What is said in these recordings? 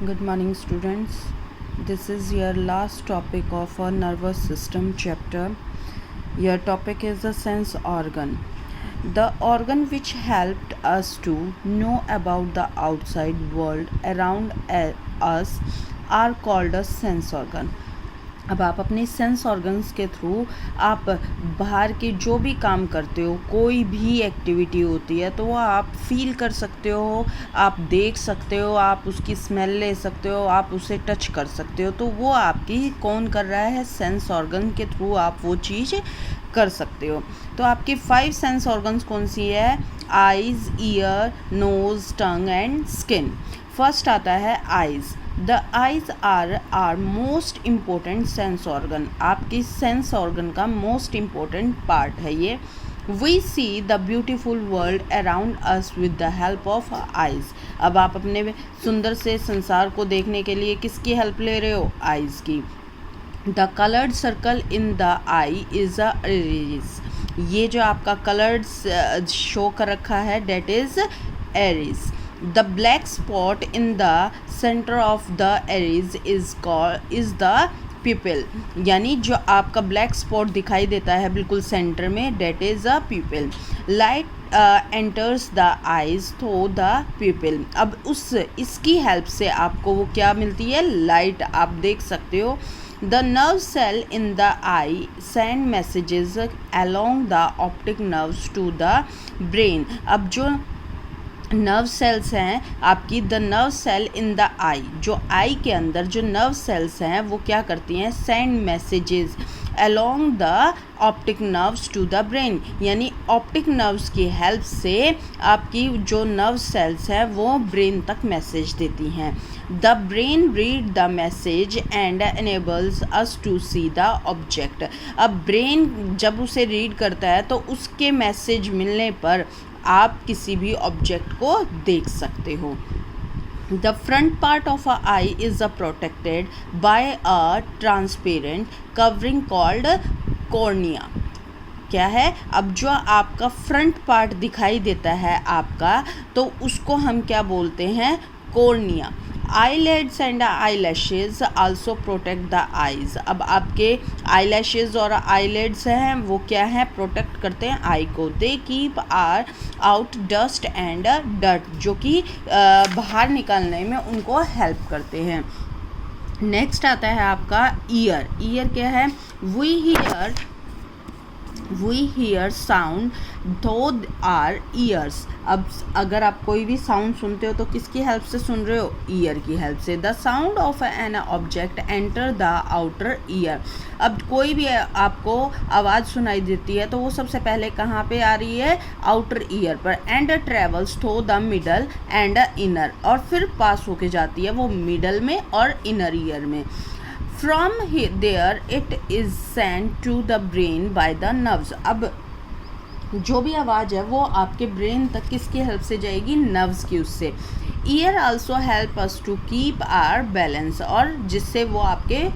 Good morning, students. This is your last topic of our nervous system chapter. Your topic is the sense organ. The organ which helped us to know about the outside world around us are called a sense organ. अब आप अपने sense organs के through आप बाहर के जो भी काम करते हो, कोई भी एक्टिविटी होती है तो वो आप फील कर सकते हो, आप देख सकते हो, आप उसकी स्मेल ले सकते हो, आप उसे टच कर सकते हो। तो वो आपकी कौन कर रहा है? सेंस ऑर्गन के थ्रू आप वो चीज़ कर सकते हो। तो आपके 5 सेंस ऑर्गन्स कौन सी है? Eyes, ear, nose, tongue and skin. First आता है eyes. The eyes are most important sense organ. आपकी सेंस ऑर्गन का मोस्ट इम्पोर्टेंट पार्ट है ये। We see the beautiful world around us with the help of eyes. अब आप अपने सुंदर से संसार को देखने के लिए किसकी हेल्प ले रहे हो? आइज़ की। The coloured circle in the I is a Aries. ये जो आपका कलर्ड शो कर रखा है that is Aries. The black spot in the center of the iris is the pupil। यानी जो आपका ब्लैक स्पॉट दिखाई देता है बिल्कुल सेंटर में, that is a pupil। Light enters the eyes through the pupil। अब इसकी हेल्प से आपको वो क्या मिलती है? लाइट आप देख सकते हो। The nerve cell in the eye send messages along the optic nerves to the brain। अब जो नर्व सेल्स हैं आपकी, the nerve cell in the eye, जो आई के अंदर जो नर्व सेल्स हैं वो क्या करती हैं? Send messages along the optic nerves to the brain. यानी ऑप्टिक नर्व्स की हेल्प से आपकी जो नर्व सेल्स हैं वो ब्रेन तक मैसेज देती हैं। The brain read the message and enables us to see the object. अब ब्रेन जब उसे रीड करता है तो उसके मैसेज मिलने पर आप किसी भी ऑब्जेक्ट को देख सकते हो। The front part of a I is protected by a transparent covering called cornea. क्या है? अब जो आपका फ्रंट पार्ट दिखाई देता है आपका, तो उसको हम क्या बोलते हैं? Cornea. eyelids and eyelashes also protect the eyes। अब आपके eyelashes और eyelids हैं वो क्या है? प्रोटेक्ट करते हैं आई को। they keep out dust and dirt, जो कि बाहर निकालने में उनको हेल्प करते हैं। नेक्स्ट आता है आपका ईयर। ईयर क्या है? we hear sound though our ears। अब अगर आप कोई भी साउंड सुनते हो तो किसकी हेल्प से सुन रहे हो? ईयर की हेल्प से। The sound of an object enter the outer ear. अब कोई भी आपको आवाज़ सुनाई देती है तो वो सबसे पहले कहाँ पे आ रही है? आउटर ईयर पर। And travels through the middle and inner, और फिर पास होके जाती है वो मिडल में और इनर ईयर में। From there it is sent to the brain by the nerves। अब जो भी आवाज़ है वो आपके ब्रेन तक किसकी हेल्प से जाएगी? नर्व्स की उससे। Ear also help us to keep our balance, और जिससे वो आपके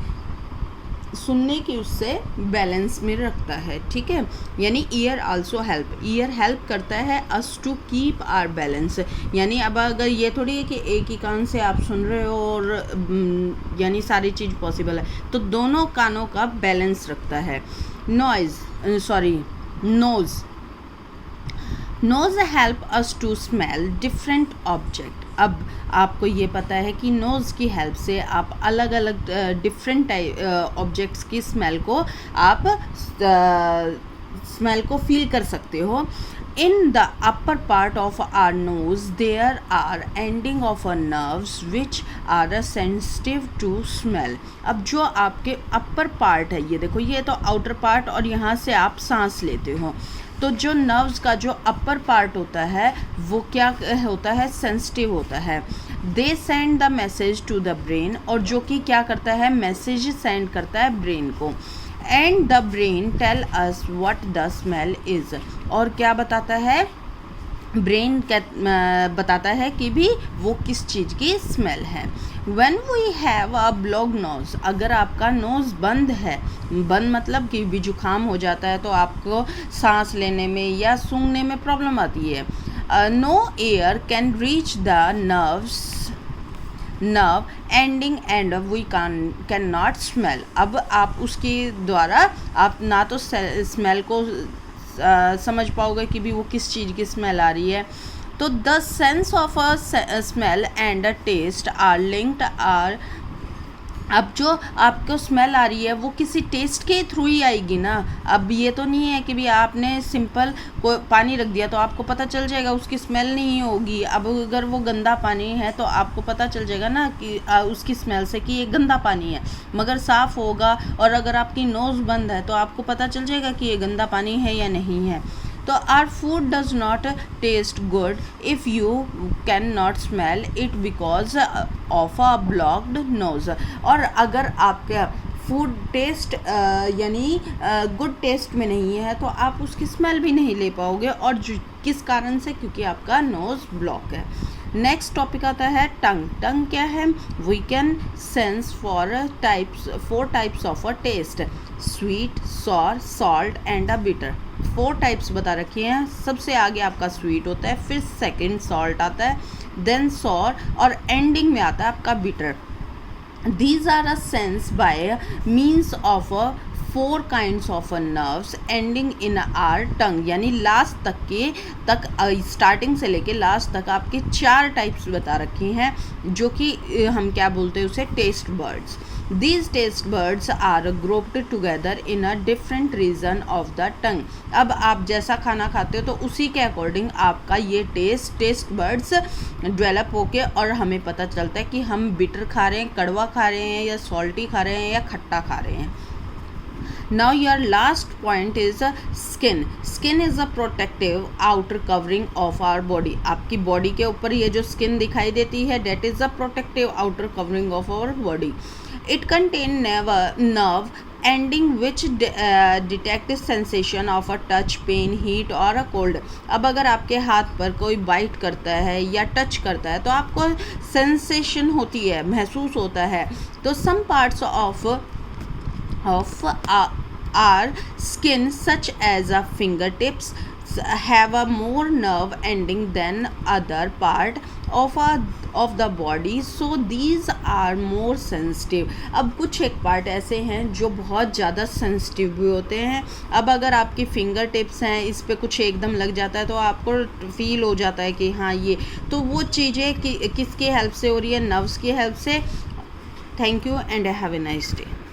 सुनने की उससे बैलेंस में रखता है। ठीक है, यानी ear also help, ear help करता है us to keep our balance. यानी अब अगर ये थोड़ी है कि एक ही कान से आप सुन रहे हो और यानी सारी चीज़ पॉसिबल है, तो दोनों कानों का बैलेंस रखता है। Nose help us to smell different object. अब आपको ये पता है कि नोज़ की हेल्प से आप अलग अलग डिफरेंट ऑब्जेक्ट्स की स्मेल को फील कर सकते हो। In the upper part of our nose there are ending of a nerves which are sensitive to smell. अब जो आपके अपर पार्ट है, ये देखो, ये तो आउटर पार्ट और यहाँ से आप सांस लेते हो, तो जो नर्व्स का जो अपर पार्ट होता है वो क्या होता है? सेंसिटिव होता है। They send the message to the brain, और जो कि क्या करता है? मैसेज सेंड करता है ब्रेन को। And the brain tell us what the smell is, और क्या बताता है? ब्रेन बताता है कि भी वो किस चीज़ की स्मेल है। When we have a blocked nose, अगर आपका नोज़ बंद है, बंद मतलब कि भी जुकाम हो जाता है तो आपको सांस लेने में या सूंघने में प्रॉब्लम आती है। No air can reach the nerve ending and we cannot smell. अब आप उसके द्वारा आप ना तो स्मेल को समझ पाओगे कि भी वो किस चीज़ की स्मेल आ रही है. तो the sense of a smell and a taste are linked are. अब जो आपको स्मेल आ रही है वो किसी टेस्ट के थ्रू ही आएगी ना. अब ये तो नहीं है कि भी आपने सिंपल को पानी रख दिया तो आपको पता चल जाएगा, उसकी स्मेल नहीं होगी. अब अगर वो गंदा पानी है तो आपको पता चल जाएगा ना कि उसकी स्मेल से कि ये गंदा पानी है. मगर साफ़ होगा और अगर आपकी नोज़ बंद है तो आपको पता चल जाएगा कि ये गंदा पानी है या नहीं है. तो our food does not taste good if you can not smell it because of a blocked nose. और अगर आपका फूड टेस्ट यानी गुड टेस्ट में नहीं है तो आप उसकी स्मेल भी नहीं ले पाओगे. और किस कारण से? क्योंकि आपका नोज़ ब्लॉक है. नेक्स्ट टॉपिक आता है टंग. टंग क्या है? We can sense four types of a taste: sweet, sour, salt and a bitter. 4 types बता रखी हैं. सबसे आगे आपका स्वीट होता है, फिर सेकंड सॉल्ट आता है, देन सॉर और एंडिंग में आता है आपका bitter. These are a sense by means of 4 kinds of nerves ending in our tongue. यानी लास्ट तक स्टार्टिंग से लेके लास्ट तक आपके 4 टाइप्स बता रखी हैं जो कि हम क्या बोलते हैं उसे taste buds. These taste buds are grouped together in a different region of the tongue. अब आप जैसा खाना खाते हो तो उसी के अकॉर्डिंग आपका ये टेस्ट बर्ड्स डेवलप होके और हमें पता चलता है कि हम बिटर खा रहे हैं, कड़वा खा रहे हैं या सॉल्टी खा रहे हैं या खट्टा खा रहे हैं. Now your last point is skin. Skin is a protective outer covering of our body. आपकी बॉडी के ऊपर ये जो स्किन दिखाई देती है that is a protective outer covering of our body. It contain nerve ending which detect sensation of a touch, pain, heat or a cold. अब अगर आपके हाथ पर कोई बाइट करता है या टच करता है तो आपको सेंसेशन होती है, महसूस होता है. तो some parts of our skin such as fingertips have a more nerve ending than other part of the body, so these are more sensitive. अब कुछ एक पार्ट ऐसे हैं जो बहुत ज़्यादा सेंसिटिव भी होते हैं. अब अगर आपकी फिंगर टिप्स हैं, इस पे कुछ एकदम लग जाता है तो आपको फील हो जाता है कि हाँ ये तो वो चीज़ें किसकी हेल्प से हो रही है? नर्व्स की हेल्प से. Thank you and have a nice day.